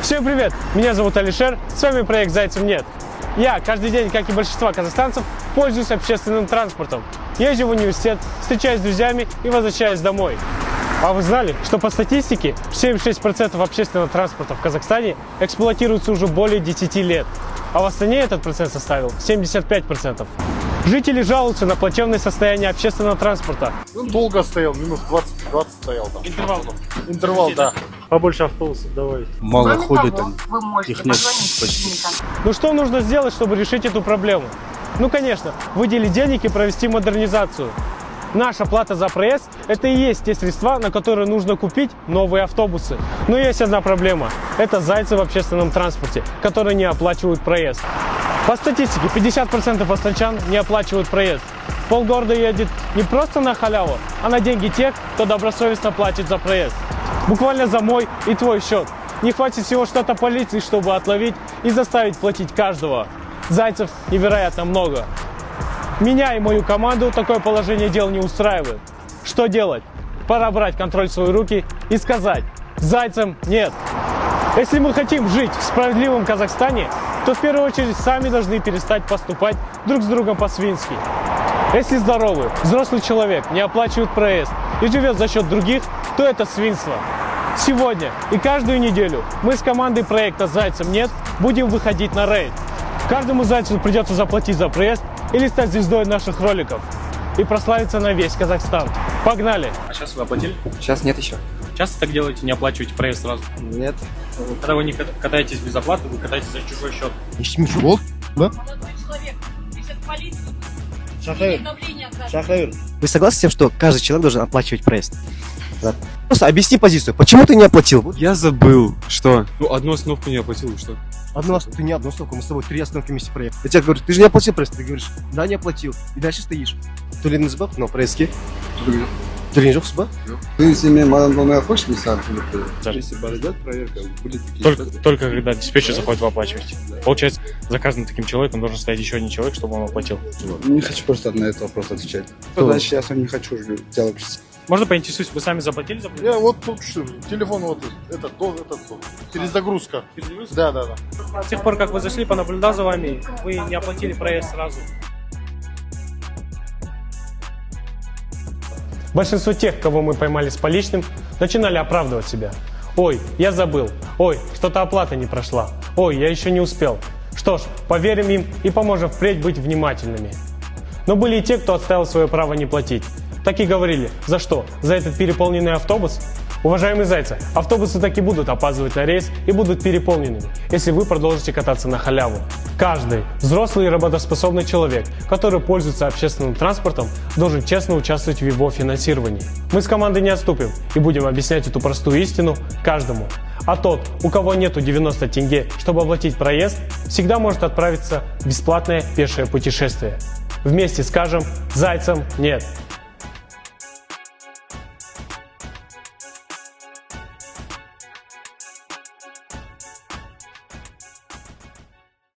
Всем привет! Меня зовут Алишер, с вами проект «Зайцев нет». Я каждый день, как и большинство казахстанцев, пользуюсь общественным транспортом. Езжу в университет, встречаюсь с друзьями и возвращаюсь домой. А вы знали, что по статистике 76% общественного транспорта в Казахстане эксплуатируется уже более 10 лет, а в Астане этот процент составил 75%. Жители жалуются на плачевное состояние общественного транспорта. Он долго стоял, минут 20 стоял там. Интервал, да. Побольше автобусов давай. Мало ходит, их нет почти. Ну что нужно сделать, чтобы решить эту проблему? Ну конечно, выделить денег и провести модернизацию. Наша плата за проезд – это и есть те средства, на которые нужно купить новые автобусы. Но есть одна проблема – это зайцы в общественном транспорте, которые не оплачивают проезд. По статистике 50% астанчан не оплачивают проезд. Полгорода едет не просто на халяву, а на деньги тех, кто добросовестно платит за проезд. Буквально за мой и твой счет. Не хватит всего штата полиции, чтобы отловить и заставить платить каждого. Зайцев невероятно много. Меня и мою команду такое положение дел не устраивает. Что делать? Пора брать контроль в свои руки и сказать: зайцам нет. Если мы хотим жить в справедливом Казахстане, то в первую очередь сами должны перестать поступать друг с другом по-свински. Если здоровый, взрослый человек не оплачивает проезд и живет за счет других, то это свинство. Сегодня и каждую неделю мы с командой проекта «Зайцам нет» будем выходить на рейд. Каждому зайцу придется заплатить за проезд или стать звездой наших роликов и прославиться на весь Казахстан. Погнали! А сейчас вы оплатили? Сейчас нет еще. Часто так делаете, не оплачиваете проезд сразу? Нет. Когда вы не катаетесь без оплаты, вы катаетесь за чужой счет. Вот, да? Молодой человек, ты сейчас в полицию. Шахаир, Давление окажет. Шахаир. Вы согласны с тем, что каждый человек должен оплачивать проезд? Да. Просто объясни позицию. Почему ты не оплатил? Вот Я забыл, что? Ну, одну остановку не оплатил, и что? ты не одну остановку, мы с тобой 3 остановки вместе проехали. Я тебе говорю, ты же не оплатил проезд. Ты говоришь, да, не оплатил. И дальше стоишь. То ли назбав, но проездки. Ты не сюда? Если бы ждать проверка, были такие... Только когда диспетчер заходит, вы оплачиваете. Получается, за каждым таким человеком должен стоять еще один человек, чтобы он оплатил. Не хочу просто на этот вопрос отвечать. Значит, я сам не хочу делать. Можно поинтересуюсь, вы сами заплатили за проезд? Я вот тут телефон вот этот. Перезагрузка. Да. С тех пор, как вы зашли, понаблюдал за вами, вы не оплатили проезд сразу. Большинство тех, кого мы поймали с поличным, начинали оправдывать себя. Ой, я забыл. Ой, что-то оплата не прошла. Ой, я еще не успел. Что ж, поверим им и поможем впредь быть внимательными. Но были и те, кто отстаивал свое право не платить. Так и говорили: за что? За этот переполненный автобус? Уважаемые зайцы, автобусы так и будут опаздывать на рейс и будут переполненными, если вы продолжите кататься на халяву. Каждый взрослый и работоспособный человек, который пользуется общественным транспортом, должен честно участвовать в его финансировании. Мы с командой не отступим и будем объяснять эту простую истину каждому. А тот, у кого нету 90 тенге, чтобы оплатить проезд, всегда может отправиться в бесплатное пешее путешествие. Вместе скажем: зайцам нет.